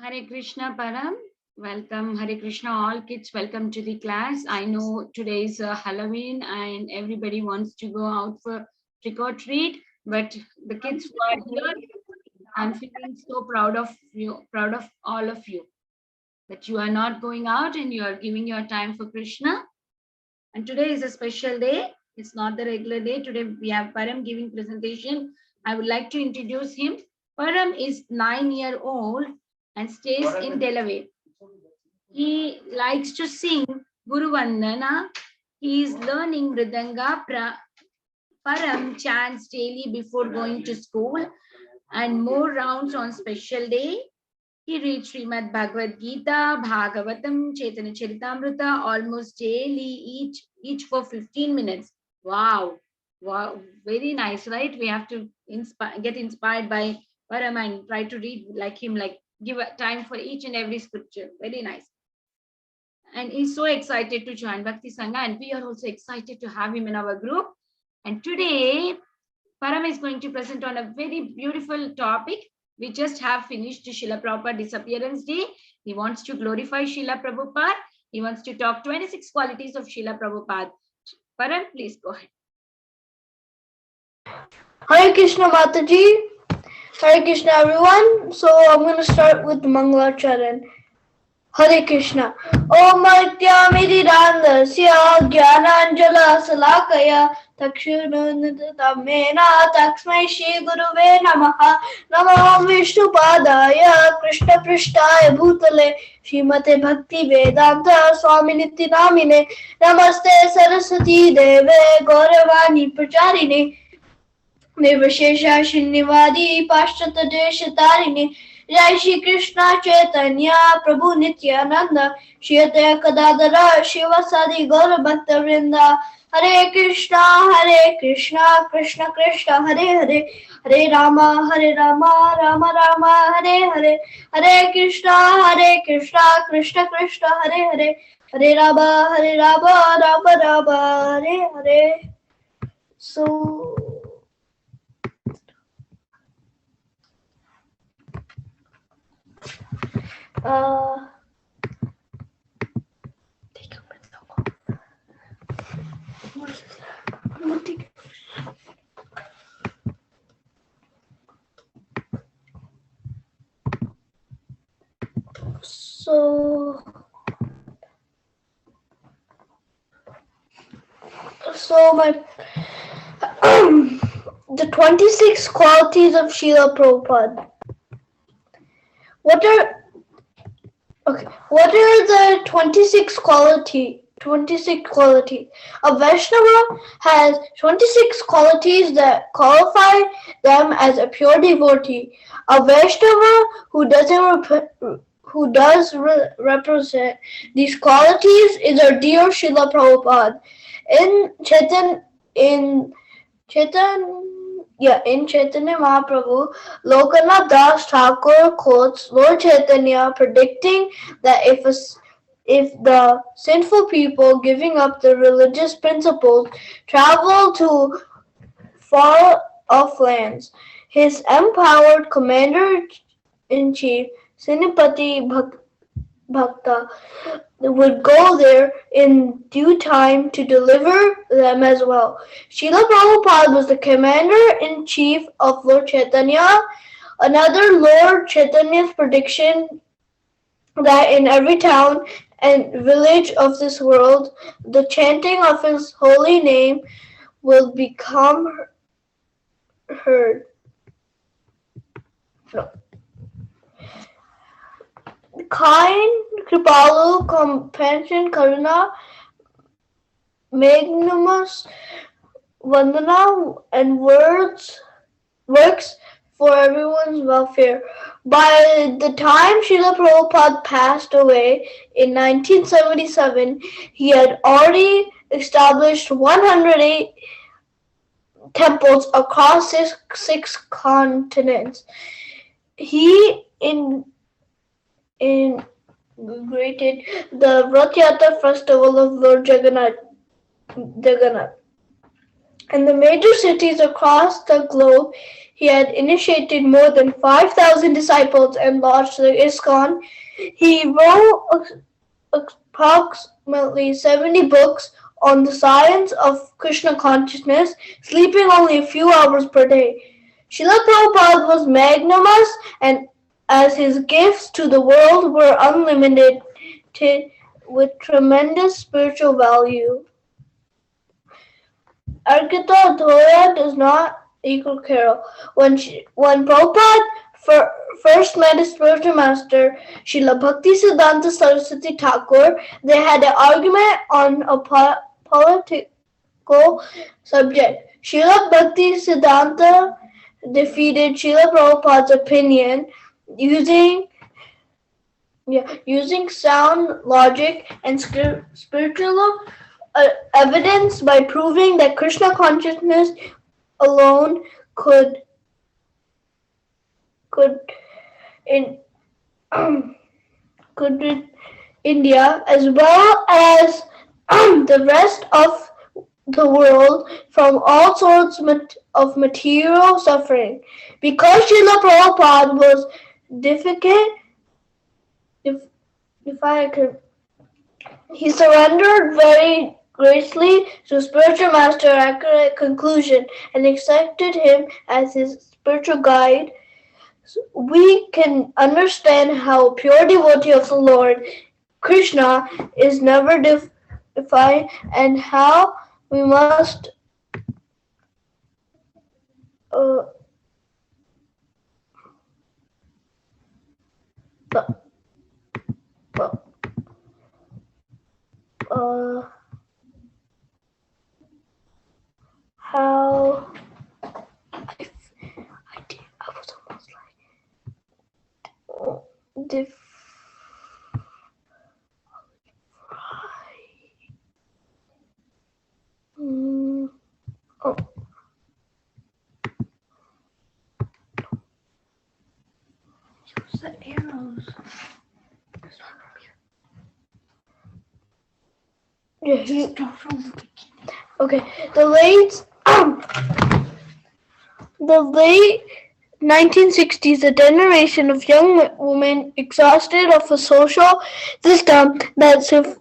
Hare Krishna Param. Welcome, Hare Krishna, all kids. Welcome to the class. I know today is Halloween and everybody wants to go out for trick or treat, but the kids who are here, I'm feeling so proud of you, proud of all of you, that you are not going out and you are giving your time for Krishna. And today is a special day. It's not the regular day. Today we have Param giving presentation. I would like to introduce him. Param is 9 year old and stays in Delaware. He likes to sing Guru Vandana. He is learning Mridanga. Param chants daily before going to school and more rounds on special day. He reads Srimad Bhagavad Gita, Bhagavatam, Chaitanya Charitamrita almost daily, each for 15 minutes. Wow. Wow. Very nice, right? We have to get inspired by Param and try to read like him, like give a time for each and every scripture. Very nice. And he's so excited to join Bhakti Sangha, and we are also excited to have him in our group. And today, Param is going to present on a very beautiful topic. We just have finished Srila Prabhupada Disappearance Day. He wants to glorify Srila Prabhupada. He wants to talk 26 qualities of Srila Prabhupada. Param, please go ahead. Hare Krishna Mataji. Hare Krishna everyone. So I'm going to start with the Mangala Charan. Hare Krishna. Om Mirirandasya Gyananjala Salakaya Takshununtamena Taksmai Shri Guruve Namaha Namo Vishnu Padaya Krishna Prishtaya Bhutale Srimate Bhakti Vedanta Swami Niti Namine Namaste Saraswati Deve Gauravani Pracharine Nirvashesha Srinivadi Pashtata Deshatarine Jai Shri Krishna Chaitanya Prabhu Nityananda Shri Advaita Gadadhara Shivasadi Gaura Bhakta Vrinda Hare Krishna Krishna Krishna Hare Hare Hare Rama Rama Rama Hare Hare Hare Krishna Krishna Krishna Hare Hare Hare Rama Rama Rama Hare Hare. So So my the 26 qualities of Srila Prabhupada. What are the 26 qualities? 26 qualities. A Vaishnava has 26 qualities that qualify them as a pure devotee. A Vaishnava who does represent these qualities is our dear Srila Prabhupada. In Chaitanya Mahaprabhu, Lokanath Das Thakur quotes Lord Chaitanya predicting that if the sinful people giving up their religious principles travel to far-off lands, his empowered commander-in-chief, Sinipati Bhakta, would go there in due time to deliver them as well. Srila Prabhupada was the commander-in-chief of Lord Chaitanya. Another Lord Chaitanya's prediction that in every town and village of this world, the chanting of his holy name will become heard. Kind, Kripalu, compassion, Karuna, magnanimous, Vandana, and works for everyone's welfare. By the time Srila Prabhupada passed away in 1977, he had already established 108 temples across six continents. He inaugurated the Rath Yatra festival of Lord Jagannath. In the major cities across the globe, he had initiated more than 5,000 disciples and launched the ISKCON. He wrote approximately 70 books on the science of Krishna consciousness, sleeping only a few hours per day. Srila Prabhupada was magnanimous, and as his gifts to the world were unlimited with tremendous spiritual value. Argita Dhoya does not equal Carol. When Prabhupada first met his spiritual master, Srila Bhaktisiddhanta Saraswati Thakur, they had an argument on a political subject. Srila Bhaktisiddhanta defeated Srila Prabhupada's opinion using sound logic and spiritual evidence by proving that Krishna consciousness alone could in could rid India as well as the rest of the world from all sorts of material suffering. Because Srila Prabhupada was difficult, if I could, he surrendered very gracefully to spiritual master accurate conclusion and accepted him as his spiritual guide. We can understand how pure devotee of the Lord Krishna is never defined and how we must uh, how I was almost like oh. Use the arrows. Yeah, okay. The late 1960s, a generation of young women exhausted of a social system that styled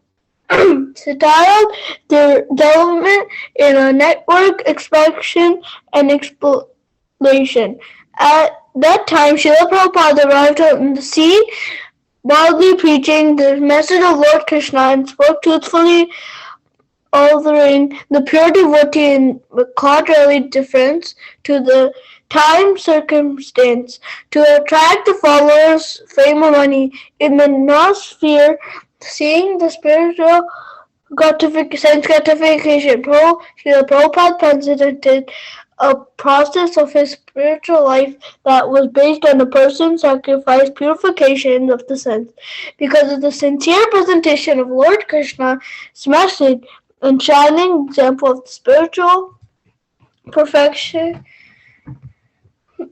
their development in a network expansion and exploitation. At that time, Srila Prabhupada arrived on the scene, loudly preaching the message of Lord Krishna and spoke truthfully, altering the pure devotee in contrary difference to the time circumstance to attract the followers, fame, or money. In the noosphere, seeing the spiritual sense gratification, Srila Prabhupada presented a process of his spiritual life that was based on a person's sacrifice, purification of the sense. Because of the sincere presentation of Lord Krishna's message and shining example of spiritual perfection,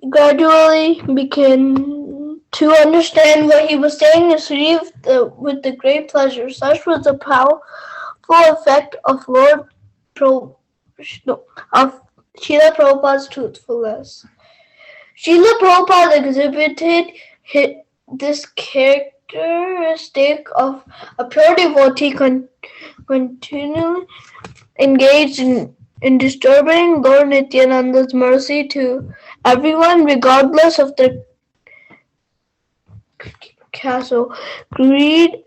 gradually began to understand what he was saying and received with the great pleasure. Such was the powerful effect of of Srila Prabhupada's truthfulness. Srila Prabhupada exhibited this characteristic of a pure devotee continually engaged in distributing Lord Nityananda's mercy to everyone regardless of their caste, creed,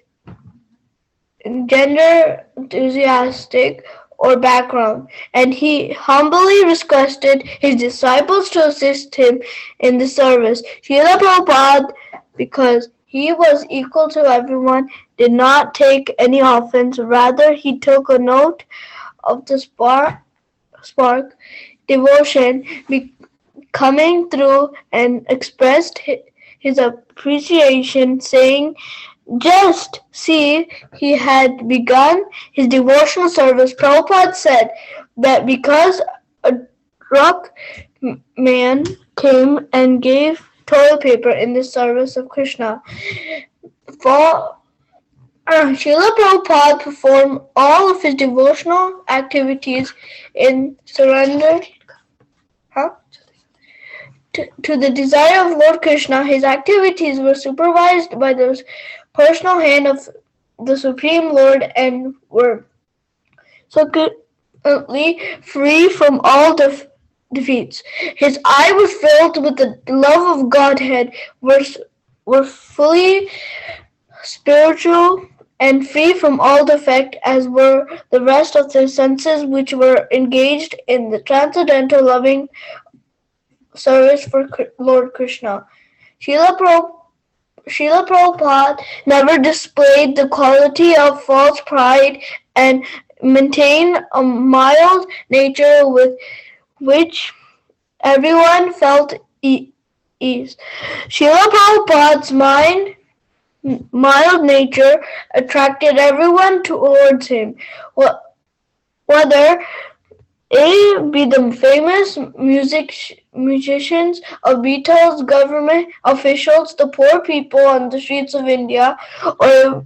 gender, enthusiastic, or background, and he humbly requested his disciples to assist him in the service. Srila Prabhupada, because he was equal to everyone, did not take any offense. Rather, he took a note of the spark devotion coming through and expressed his appreciation, saying, "Just see, he had begun his devotional service." Prabhupada said that because a drunk man came and gave toilet paper in the service of Krishna, Srila Prabhupada performed all of his devotional activities in surrender huh, to the desire of Lord Krishna. His activities were supervised by the personal hand of the Supreme Lord and were subsequently free from all defeats. His eye was filled with the love of Godhead, were fully spiritual and free from all defect, as were the rest of the senses, which were engaged in the transcendental loving service for Lord Krishna. Srila Prabhupada never displayed the quality of false pride and maintained a mild nature with which everyone felt ease. Srila Prabhupada's mild nature attracted everyone towards him, whether it be the famous musicians of Beatles, government officials, the poor people on the streets of India, or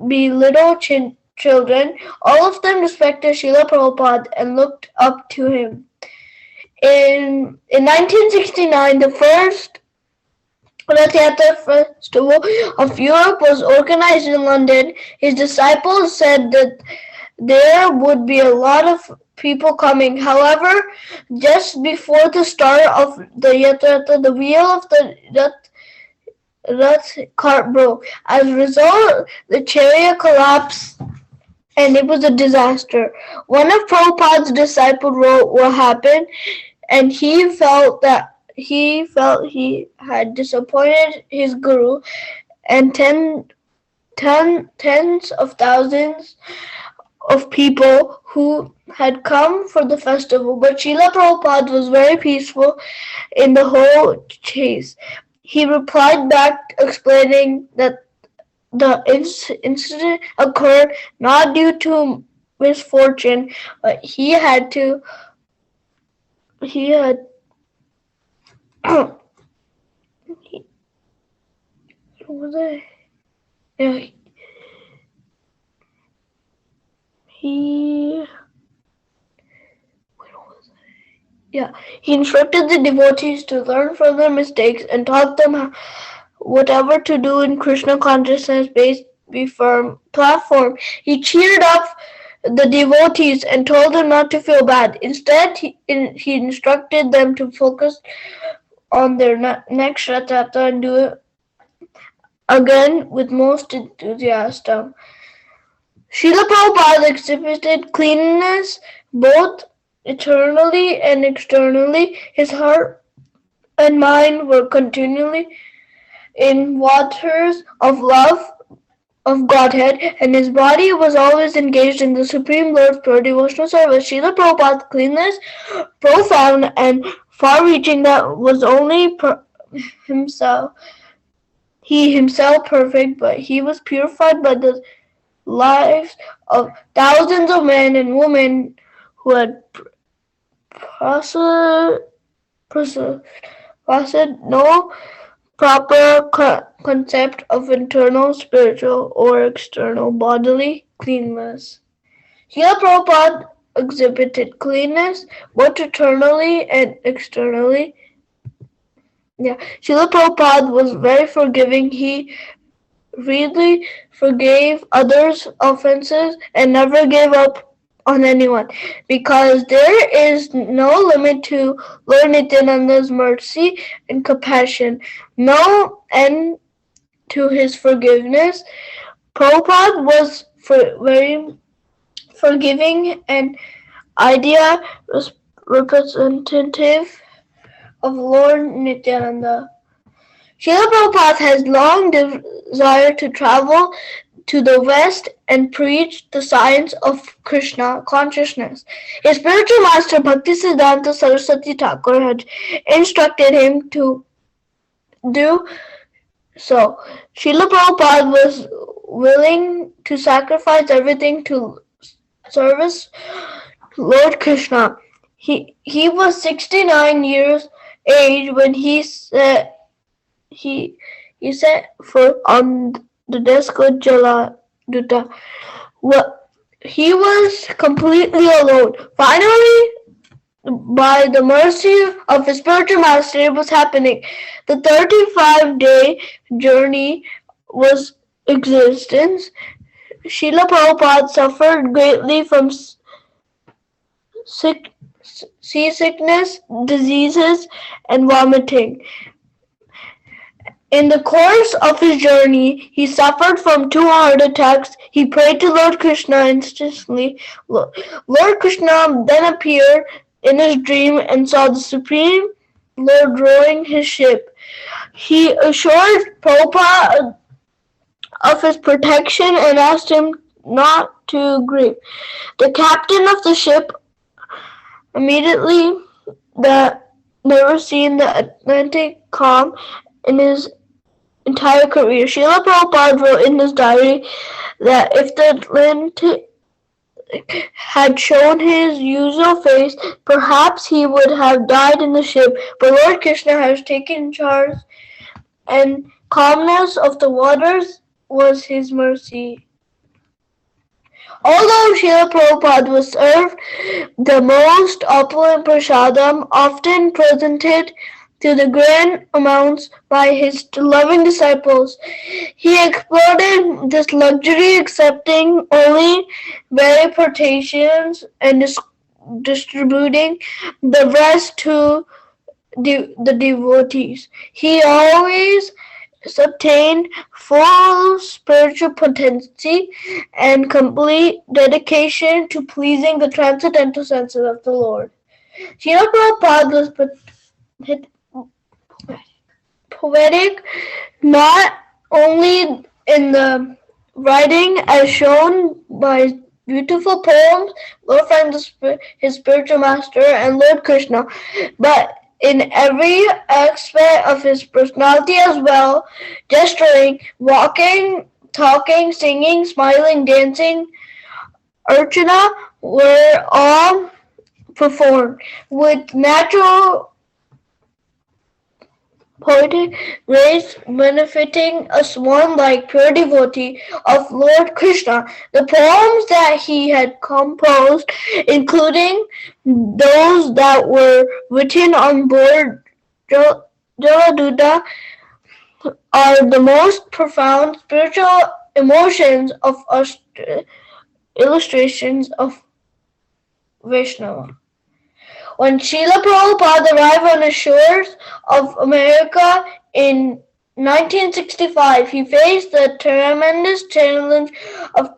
be little children. All of them respected Srila Prabhupada and looked up to him. In 1969, the first Rath Yatra Festival of Europe was organized in London. His disciples said that there would be a lot of people coming. However, just before the start of the Yatra, the wheel of the Rath cart broke. As a result, the chariot collapsed and it was a disaster. One of Prabhupada's disciples wrote what happened, and he felt he had disappointed his guru, and tens of thousands of people who had come for the festival. But Srila Prabhupada was very peaceful in the whole chase. He replied back explaining that the incident occurred not due to misfortune, but he had what was it? Yeah, he he instructed the devotees to learn from their mistakes and taught them whatever to do in Krishna consciousness based be firm platform. He cheered up the devotees and told them not to feel bad. Instead, he instructed them to focus on their next Ratata and do it again with most enthusiasm. Srila Prabhupada exhibited cleanliness both internally and externally. His heart and mind were continually in waters of love of Godhead, and his body was always engaged in the Supreme Lord's pure devotional service. Srila Prabhupada's cleanness, profound and far-reaching, that was only he himself perfect, but he was purified by the lives of thousands of men and women who had possessed no proper concept of internal spiritual or external bodily cleanness. Srila Prabhupada exhibited cleanness both internally and externally. Srila Prabhupada was very forgiving. He really forgave others' offenses and never gave up on anyone, because there is no limit to Lord Nityananda's mercy and compassion, no end to his forgiveness. Prabhupada was very forgiving and ideal representative of Lord Nityananda. Srila Prabhupada has long desired to travel to the West and preach the science of Krishna consciousness. His spiritual master Bhaktisiddhanta Saraswati Thakur had instructed him to do so. Srila Prabhupada was willing to sacrifice everything to service Lord Krishna. He was 69 years age when he set foot on the Descot Dutta. He was completely alone. Finally, by the mercy of his spiritual master, it was happening. The 35-day journey was existence. Srila Prabhupada suffered greatly from sick, seasickness, diseases, and vomiting. In the course of his journey, he suffered from 2 heart attacks. He prayed to Lord Krishna instantly. Lord Krishna then appeared in his dream and saw the Supreme Lord rowing his ship. He assured Prabhupada of his protection and asked him not to grieve. The captain of the ship immediately that never seen the Atlantic calm in his entire career. Srila Prabhupada wrote in his diary that if the Atlantic had shown his usual face, perhaps he would have died in the ship, but Lord Krishna has taken charge, and calmness of the waters was his mercy. Although Srila Prabhupada was served the most opulent prasadam, often presented to the grand amounts by his loving disciples, he exploited this luxury, accepting only very portions and distributing the rest to the devotees. He always attained full spiritual potency and complete dedication to pleasing the transcendental senses of the Lord. Srila Prabhupada was poetic not only in the writing as shown by beautiful poems, glorifying his spiritual master and Lord Krishna, but in every aspect of his personality as well, gesturing, walking, talking, singing, smiling, dancing, archana were all performed with natural poetic grace, benefiting a swan-like pure devotee of Lord Krishna. The poems that he had composed, including those that were written on board Jaladuta, are the most profound spiritual emotions of illustrations of Vaishnava. When Srila Prabhupada arrived on the shores of America in 1965, he faced the tremendous challenge of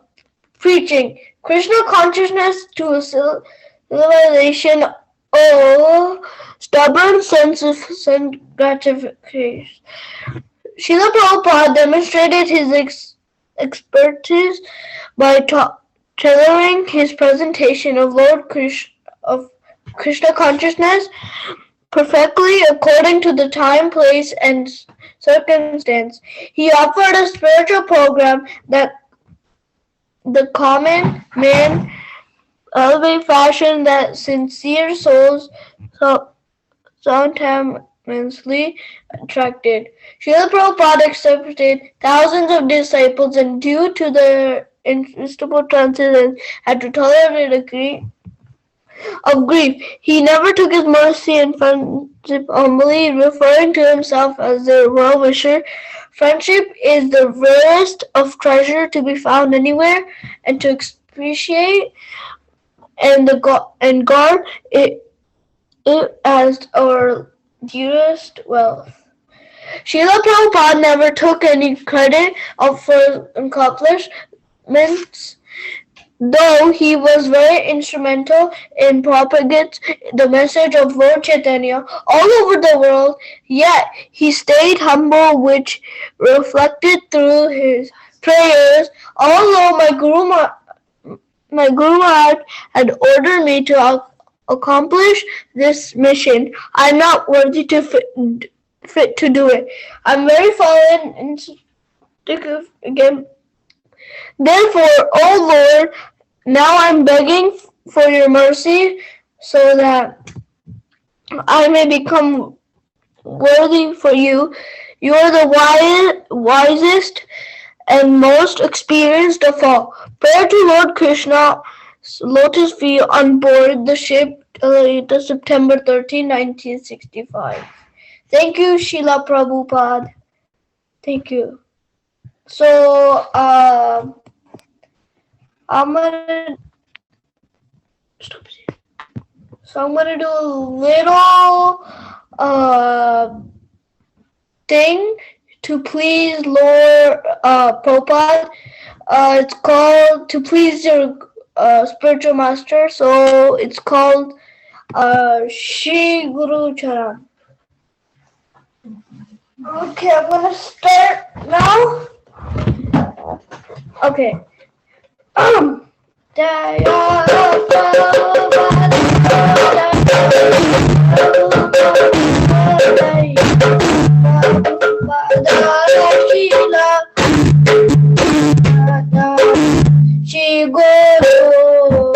preaching Krishna consciousness to a civilization of stubborn sense of gratification. Srila Prabhupada demonstrated his expertise by tailoring his presentation of Lord Krishna consciousness perfectly according to the time, place, and circumstance. He offered a spiritual program that the common man elevate fashion that sincere souls spontaneously attracted. Srila Prabhupada accepted thousands of disciples and due to their irresistible transcendence had to tolerate a of grief. He never took his mercy and friendship humbly, referring to himself as their well-wisher. Friendship is the rarest of treasure to be found anywhere, and to appreciate and guard it as our dearest wealth. Srila Prabhupada never took any credit for accomplishments, though he was very instrumental in propagating the message of Lord Chaitanya all over the world, yet he stayed humble, which reflected through his prayers. Although my Guru Maharaj had ordered me to accomplish this mission, I am not worthy to fit to do it. I am very fallen and sick again. Therefore, O Lord, now I am begging for your mercy so that I may become worthy for you. You are the wisest and most experienced of all. Prayer to Lord Krishna's lotus feet on board the ship September 13, 1965. Thank you, Srila Prabhupada. Thank you. So, I'm gonna do a little thing to please Lord Prabhupada. It's called to please your spiritual master. So it's called Shri Guru Charan. Okay, I'm gonna start now. Okay. Shri Guru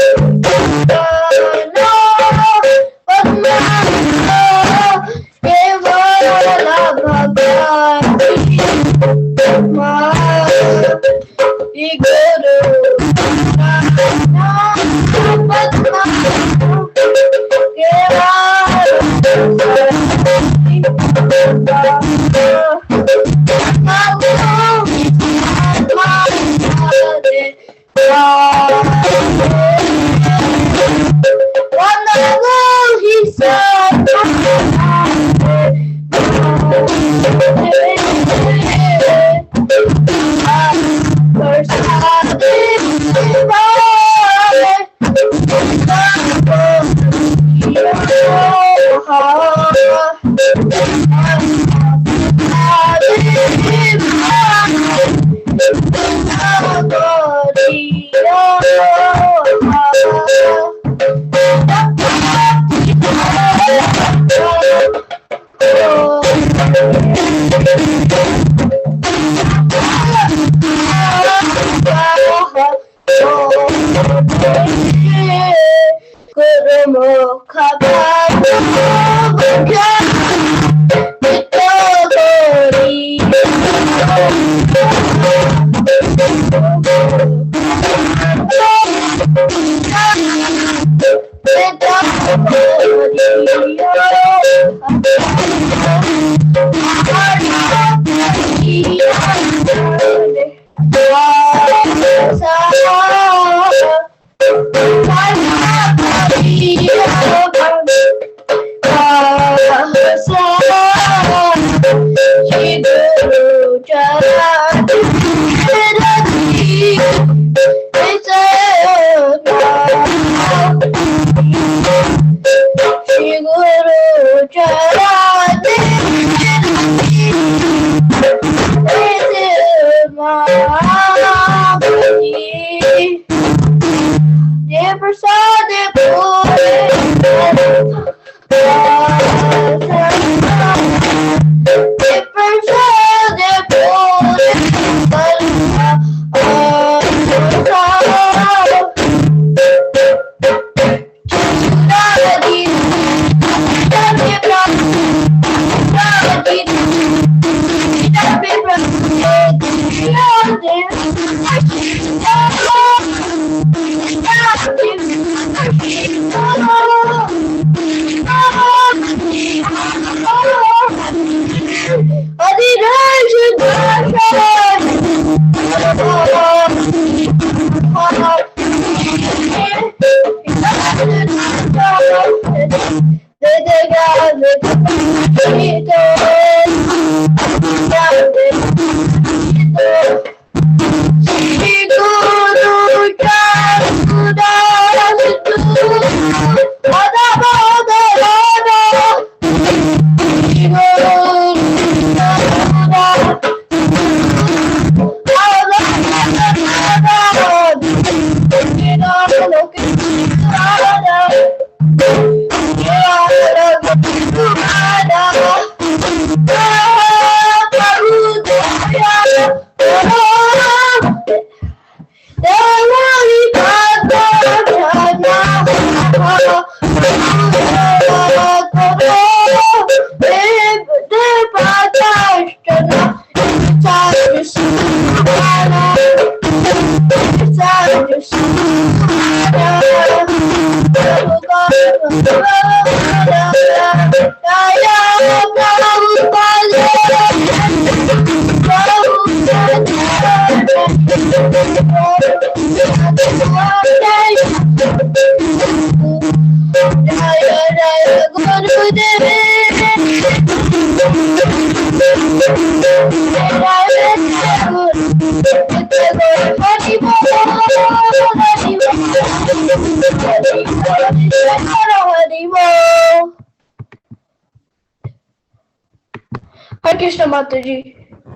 Hare Krishna Mataji.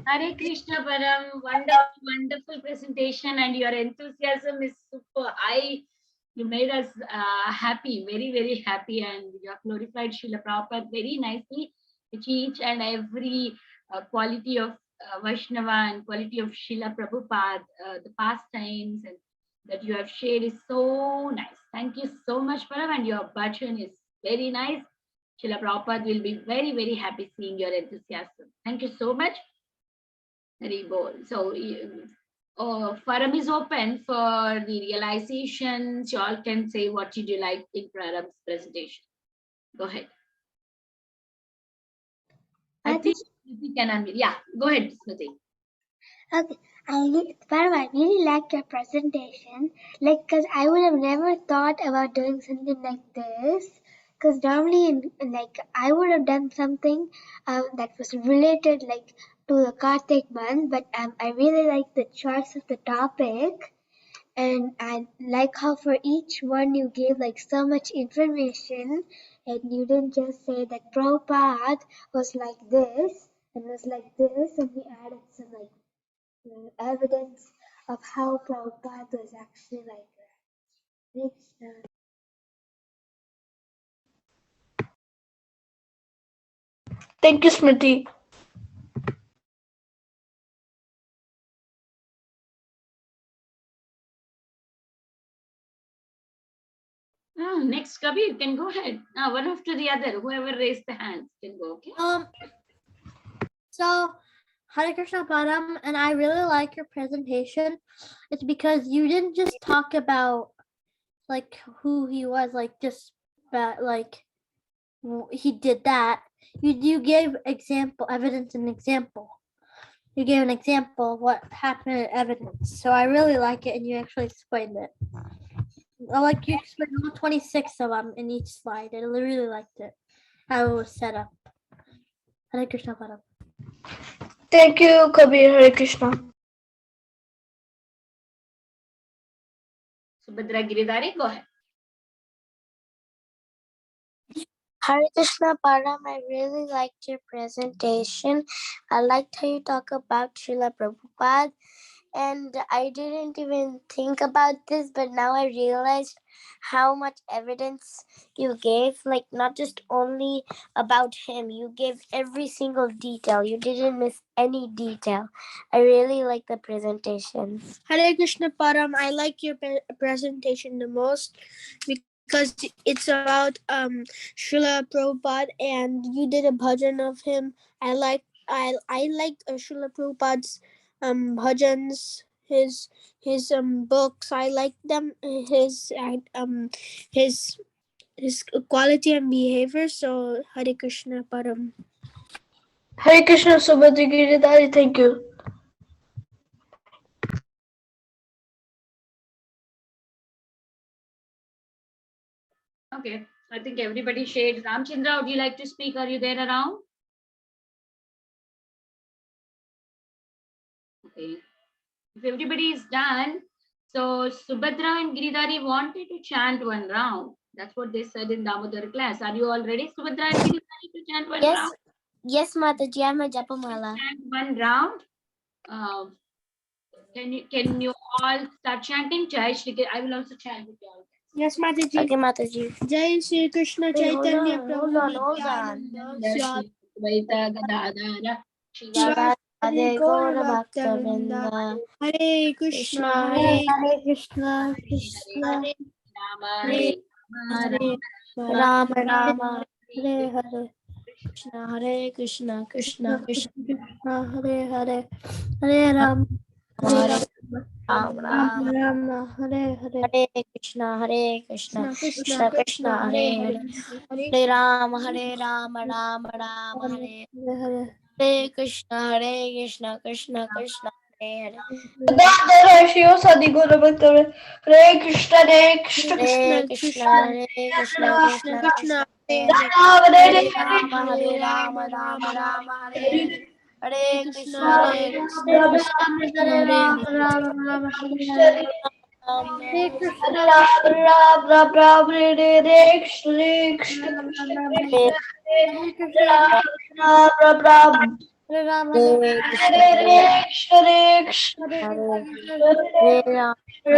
Hare Krishna Param, wonderful, wonderful presentation, and your enthusiasm is super. You made us happy, very, very happy, and you have glorified Srila Prabhupada very nicely, which each and every quality of Vaishnava and quality of Srila Prabhupada, the pastimes and that you have shared is so nice. Thank you so much, Param, and your bhajan is very nice. Srila Prabhupada will be very, very happy seeing your enthusiasm. Thank you so much. Very bold. So, forum is open for the realizations. You all can say what did you like in Praram's presentation. Go ahead. I think Smriti can unmute. Yeah, go ahead, Smriti. Okay, Param, I really liked your presentation. Like, cause I would have never thought about doing something like this. Cause normally, like, I would have done something that was related, like, to the Kartik month. But I really like the choice of the topic, and I like how for each one you gave like so much information, and you didn't just say that Prabhupada was like this and was like this, and we added some like evidence of how Prabhupada was actually like that. Thank you, Smriti. Next, Kabir, you can go ahead. One after the other. Whoever raised the hands can go. Okay. So Hare Krishna Param, and I really like your presentation. It's because you didn't just talk about like who he was, like just about like he did that. You gave evidence and example. You gave an example of what happened in evidence. So I really like it, and you actually explained it. I like you explained all 26 of them in each slide. I really liked it, how it was set up. Hare Krishna Param. Thank you, Kabir. Hare Krishna. Subhadra Giridhari, go ahead. Hare Krishna Param, I really liked your presentation. I liked how you talk about Srila Prabhupada, and I didn't even think about this, but now I realized how much evidence you gave, like not just only about him, you gave every single detail. You didn't miss any detail. I really like the presentation. Hare Krishna Param, I like your presentation the most because it's about Srila Prabhupada, and you did a bhajan of him. I liked Srila Prabhupada's bhajans, his books. I like them, his quality and behavior. So Hare Krishna Param. Hare Krishna Subhadra Giridhari. Thank you. Okay. I think everybody shared. Ramchandra, would you like to speak? Are you there around? Okay. If everybody is done, so Subhadra and Giridhari wanted to chant one round. That's what they said in Damodar class. Are you all ready, Subhadra and Giridhari, to chant one round? Yes, Mataji, I have my Japamala. Chant one round. Can you all start chanting? Jai Shri Krishna. I will also chant with you all. Yes, Mataji. Okay, Mataji. Jai Shri Krishna Chaitanya Prabhu Hold on. Advaita Gadadhara Shiva Hare Gaura Bhakta Vrinda. Hare Krishna, Hare Krishna, Krishna Hare Hare Rama Rama Hare Hare, Krishna Hare Krishna Krishna Krishna Hare Hare, Hare Ram, Hare Ram Rama, Hare Hare, Hare Krishna, Krishna Krishna Krishna, Hare Hare, Hare Rama, Rama Rama, Hare Hare. Hare Krishna, Krishna Krishna, Hare Hare. Shiva Sadi Guru Bhaktara. Hare Krishna, Hare Krishna, Hare Krishna, Krishna Krishna, Krishna, Hare Hare Hare. Hare Hare Rama, Rama, Rama Rama, Hare Hare. Hare Krishna, Krishna Hare Krishna, Ram, Hare Hare Ram, Hare. Ram Ram, Hare Krishna, Hare. Ram Hare Ram, Krishna, Ram Ram Ram Ram Hare Krishna, Krishna Ram Krishna, Ram, Hare Krishna Hare Krishna, Hare Ram Ram Ram. Hare Ram, Hare Hare Krishna, Hare Krishna, Krishna Hare Hare Krishna, Hare Ram, Ram Ram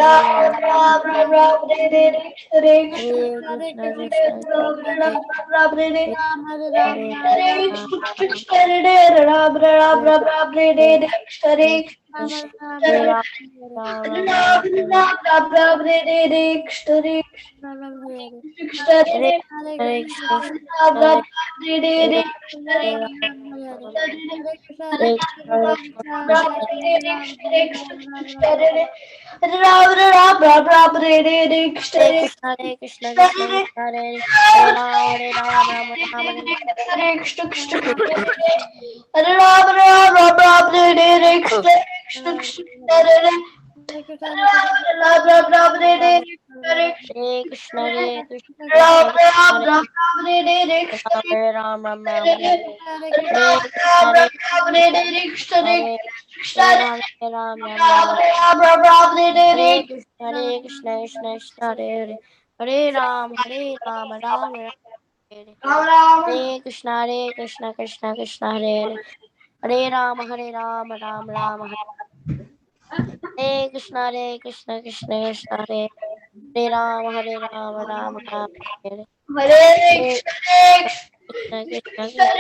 Ram Ram Hare Krishna, Krishna Hare Hare Krishna, Krishna, Krishna Ram Krishna, Ram Ram Hare Ram, Hare Hare Ram, Ram Hare Ram, Ram Ram, Krishna, Ram Ram Hare Ram Hare Hare Krishna, Hare Ram, Krishna, Hare Ram, Hare Ram Ram, Ram, Ram Ram Ram Ram, Hare Ram Ram Hare Krishna, Ram Ram, Hare Krishna Hare Hare Hare Krishna, Krishna, Ram Hare Ram Hare Hare Krishna, Hare Ram Ram Ram, Hare Ram, Hare Krishna, Hare Hare Krishna, Hare Ram Krishna, Ram, Krishna Hare Ram, Hare Ram, Ram Ram. Hare Krishna, Krishna Krishna, Hare Hare Ram Ram Ram, Hare Hare Krishna, Hare Krishna, Hare Krishna, Hare Krishna, Ram Krishna Krishna, Ram Hare Ram Ram Hare Hare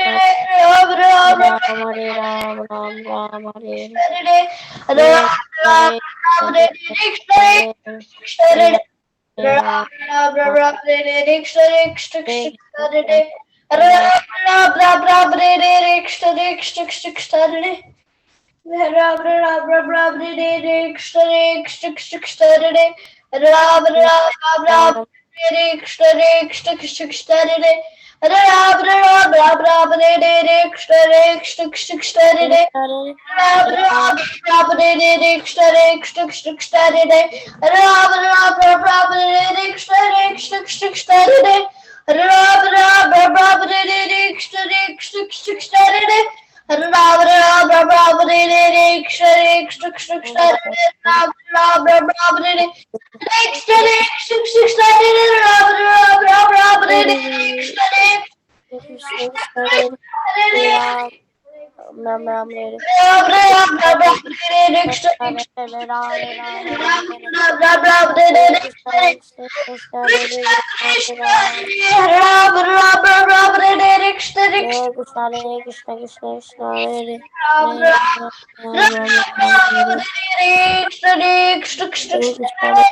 Hare Ram Ram Ram, Hare Hare Hare Ram Hare Krishna, Krishna, Ram Hare Ram Hare Krishna Hare Krishna Hare Ram, Hare Ram Ram Ram, Ram Ram Ram Hare Hare Krishna, Krishna Krishna, Hare Hare Ram, Ram Hare Ram Hare Krishna, Krishna Krishna, Hare Hare Ram, Ram Ram, Hare Krishna, Krishna Krishna, Hare Hare Ram, Ram Ram, Hare Hare Hare Krishna Krishna, Krishna Krishna, Ram Ram Hare Ram, Ram Ram, Hare Hare Hare Ram Hare Ram Krishna, Krishna Hare Hare Hare Ram, Ram Ram Ram Hare Hare Krishna Krishna, Hare Ram Ram Ram Hare Krishna Hare Ram Ram Ram Ram Hare Krishna Ram Ram Ram Hare Krishna Ram Ram Ram Hare Krishna Hare Hare Ram Ram Ram Hare Krishna Ram Ram Ram Hare Krishna Ram Ram Ram Hare Krishna Ram Ram Ram Hare Krishna Ram Ram Ram Hare Krishna Ram Ram Ram Hare Krishna Krishna, Hare Ram, Ram Ram, Hare Ram Ram Ram Hare Ram Hare Krishna, Krishna Hare Ram, Ram Ram Hare Ram Ram Hare Hare Krishna, Krishna Krishna Krishna Hare Krishna Ram, Ram Ram Ram Ram Hare Krishna Hare Krishna Krishna, Hare Krishna, Krishna Krishna Hare Ram Hare Ram Ram, Ram Ram Ram, Hare Hare Krishna Krishna Hare Krishna Krishna, Ram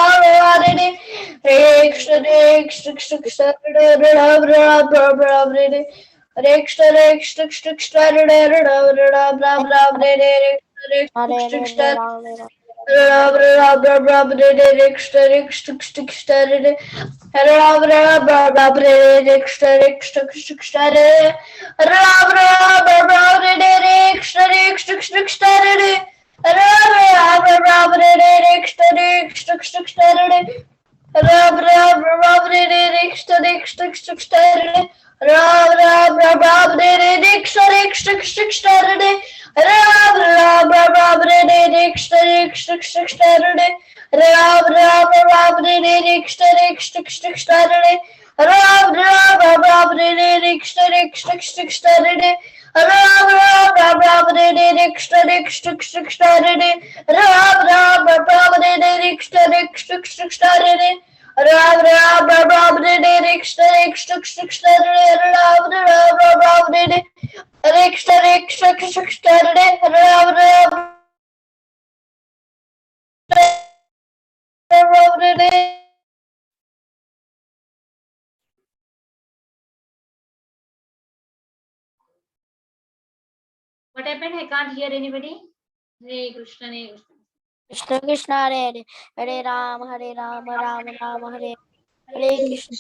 Ram Hare Krishna Krishna Ram Ram Ram Hare Krishna Krishna Ram Ram Ram Hare Hare Krishna Ram, Hare Ram Ram Ram Ram Hare Krishna Ram Ram Ram Hare Krishna Ram Ram Ram Hare Krishna Ram Ram Ram Hare Krishna Ram Ram Ram Hare Krishna Ram Ram Ram Hare Krishna Ram Ram Ram Hare Krishna Ram Ram Ram Hare Krishna Ram Ram Ram Hare Krishna Ram Ram Ram Hare Krishna Ram Ram Ram Hare Krishna Ram Ram Ram Hare Krishna Ram Ram Ram Hare Krishna Ram Ram Ram Hare What happened? I can't hear anybody. Hare Krishna, Hare Krishna. Krishna Krishna Hare Hare, Hare Rama Rama Rama Hare Hare Krishna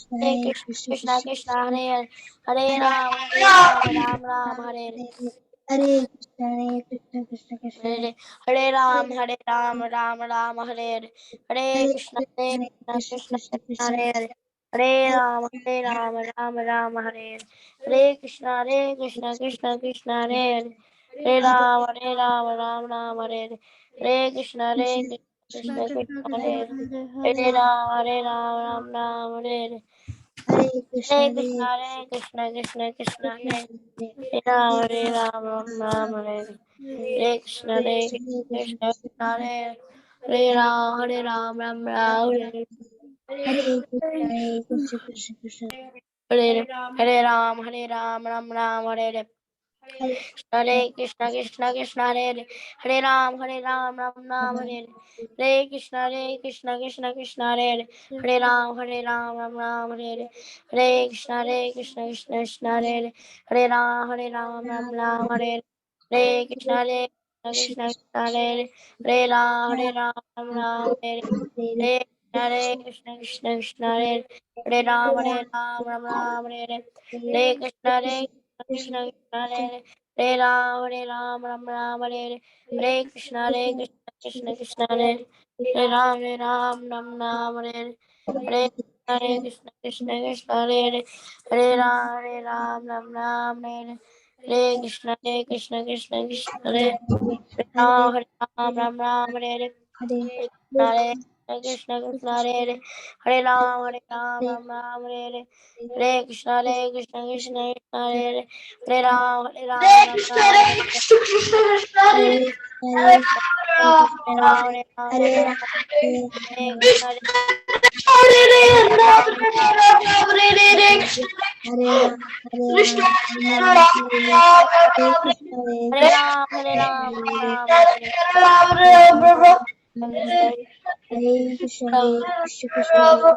Krishna Krishna Hare Hare, Hare Rama Rama Hare Hare. Hare Krishna Krishna Krishna Hare Hare Ram Ram Hare Hare, Hare Krishna Krishna Krishna Hare Hare, Hare Ram Ram Hare Hare, Hare Krishna Krishna Krishna Hare Hare, Hare Ram Ram Hare Hare, Hare Krishna Krishna Krishna Hare Hare, Hare Ram Ram Hare Hare, Hare Hare Krishna Krishna Krishna Hare Hare, Hare Hare Ram Hare Hare, Hare Krishna Krishna Krishna Hare Hare Ram Hare Hare, Hare Ram Ram Hare Hare, Hare Krishna Krishna Hare Hare, Hare Ram Ram Hare Hare, Hare Krishna Krishna Hare Hare, Hare Ram Ram Hare Hare, Hare Krishna Krishna Hare Hare, Hare Ram Ram Hare Hare, Hare Krishna Krishna Hare Hare, Hare Ram Ram Hare Hare, Hare Krishna Krishna Hare Hare, Hare Ram Ram Hare Hare, Hare Krishna Krishna Hare Hare, Hare Ram Hare Hare, Hare Krishna Krishna Hare Hare Ram Hare Hare, Hare Krishna Krishna Hare Hare Ram Hare Hare, Hare Krishna Krishna Hare Hare Ram Hare Hare, Hare Krishna Krishna Hare Hare, Hare Ram Hare Hare, Hare Krishna Krishna Hare Hare Hare Ram Krishna, Hare Hare Krishna, Krishna Krishna, Hare Hare Hare Krishna Ram, Ram Hare Hare Ram, Hare Krishna, Krishna Hare Hare Ram, Ram Hare Ram, Hare Krishna, Krishna, Hare Ram, Ram, Ram, Hare Ram Hare Ram Ram Hare Hare Ram, Hare Ram, Ram, Krishna Krishna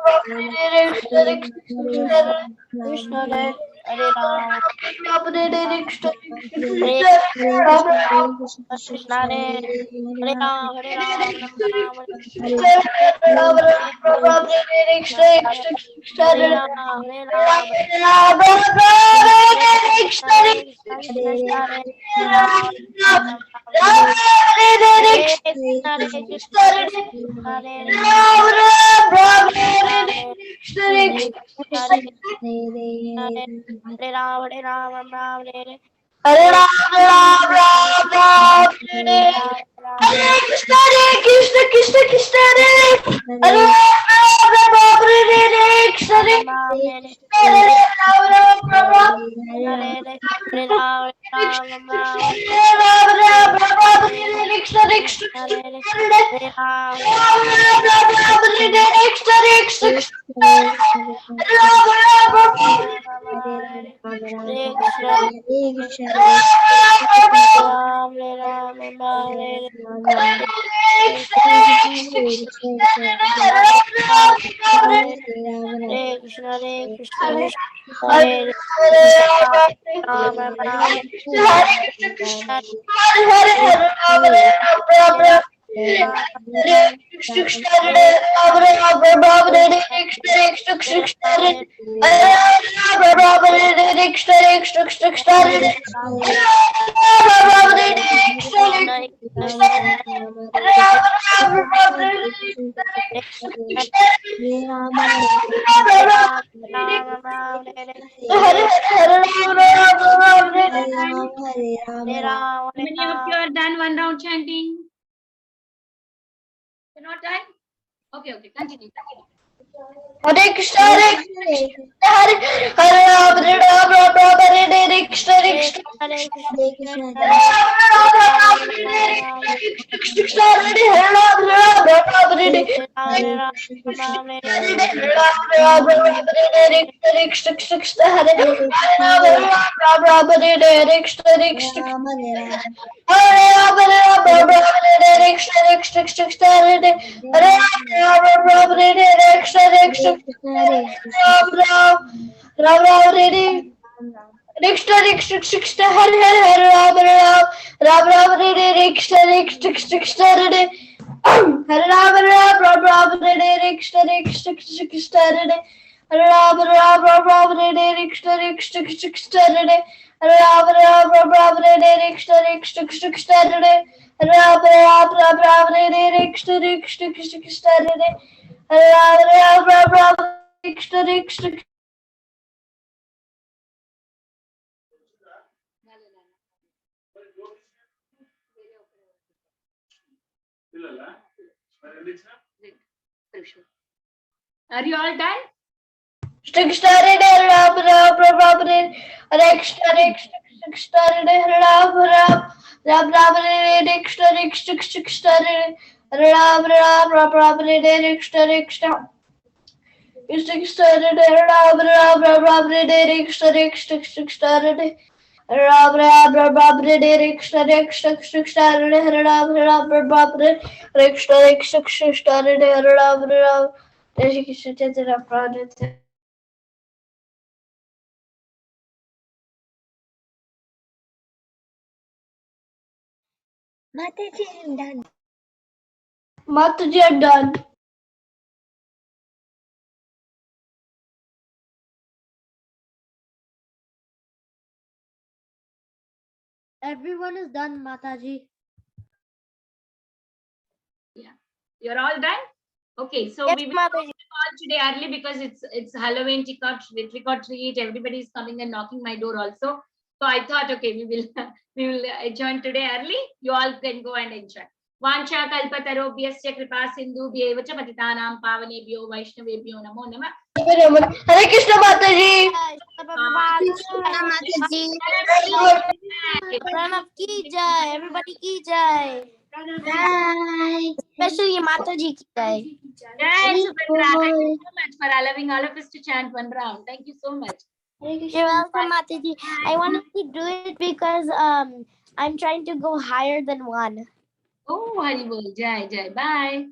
Hare Ram Hare Krishna Hare Ram Ram Hare Krishna Hare Ram Hare Krishna Krishna Hare Ram Hare Krishna Krishna Hare Ram Hare Krishna Hare Ram Hare Hare Hare Ram, Ram, Ram, Ram, Hare Ram Hare Krishna, Hare Krishna, Krishna Krishna, Hare Hare Ram, Ram, Hare Krishna, Hare Ram Hare Hare Hare Ram, Ram, Ram, Hare Hare Ram Ram Ram Ram, Hare Ram, Ram, Hare Hare Krishna, Hare Krishna, Krishna Krishna Hare Hare Hare Ram Ram, Ram, Ram, Ram, Hare Krishna, Hare Krishna, Krishna Ram, Hare Krishna Ram Ram Hare Hare Hare Krishna Krishna Hare Ram Ram Hare Hare How many of you are done one round chanting? You're not done? Okay, continue. Hare Krishna, Hare Krishna, Hare Hare Ram, Hare Ram, Ram Ram, Hare Krishna, Hare Krishna. Hare Krishna Krishna Hare Hare Ram, Ram Hare Ram Krishna, Hare Ram, Ram Ram, Hare Hare Ram Ram Hare Krishna, Hare Hare Ram Ram, Ram Ram, Hare Krishna, Krishna Krishna, Hare Hare Rama Rama Rama Hare Krishna Krishna Krishna Krishna Hare Hare Rama Rama Rama Hare Krishna Krishna Krishna Krishna Hare Hare Rama Rama Rama Hare Krishna Krishna Krishna Krishna Hare Hare Rama Rama Rama Hare Krishna Krishna Krishna Krishna Hare Hare Rama Rama Hare Krishna Krishna Are you all done? Krishna Hare Rama Rama Rama Hare Krishna Krishna Krishna Hare Rama Rama Rama Hare Krishna Krishna Krishna Hare Rama Rama Hare Krishna Krishna Krishna Hare Rama Rama Hare Krishna Krishna Krishna Hare Rama Rama Hare Krishna Krishna Krishna Hare Rama Rama Hare Krishna Krishna Krishna Hare Rama Rama Hare Krishna Chaitanya Prabhu. Mataji, I'm done. Mataji, I'm done. Everyone is done, Mataji. Yeah. You're all done? Okay, so Yes, we will Mataji. call today early because it's Halloween trick or treat. Everybody is coming and knocking my door also. So I thought, okay, we will join today early. You all can go and enjoy. Vancha kalpatarobhyasya kripa sindhubhyev cha patitanam pavanebhyo vaishnavebhyo namo namah. Hare Krishna Mataji. Mataji. Pranav ki jai. Everybody ki jai. Bye. Especially Mataji ki jai. Yes, Subhadra, thank you so much for allowing all of us to chant one round. Thank you so much. You're welcome, Mataji. I wanted to do it because I'm trying to go higher than 1. Oh, Haribol. Jai, Jai. Bye.